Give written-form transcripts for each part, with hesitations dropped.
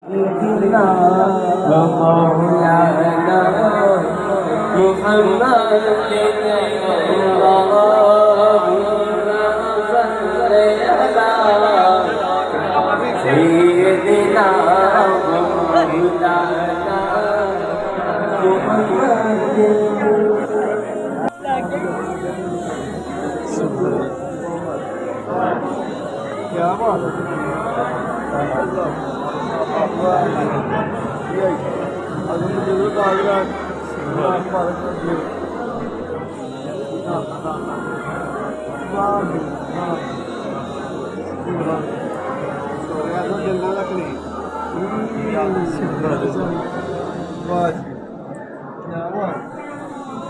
سيدنا ومولانا محمد اللهم صل على سيدنا ومولانا محمد क्या बात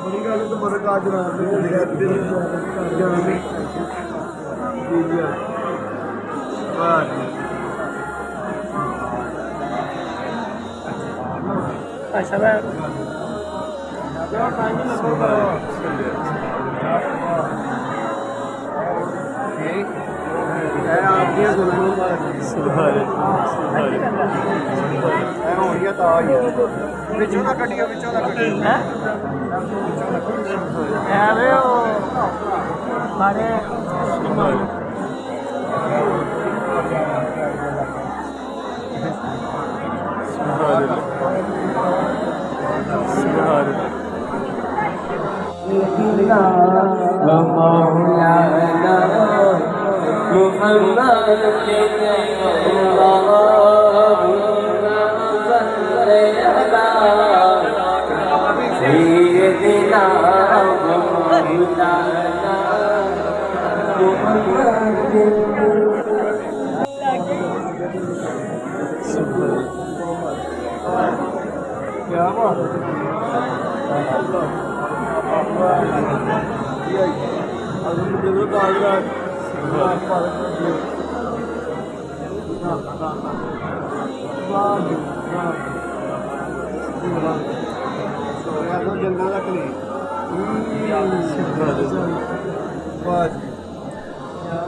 बड़ी गल तो बड़ा काज سيدنا ومولانا محمد اللهم صل على سيدنا ومولانا محمد क्या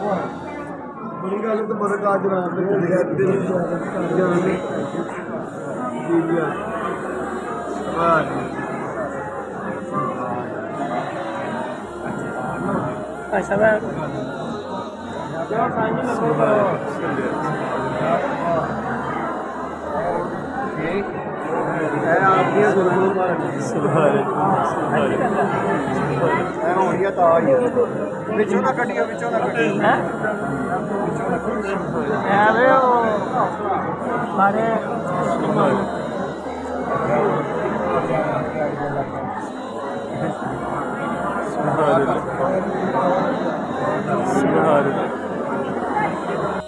बात बड़ी गल तो बड़ा काज Subhanallah.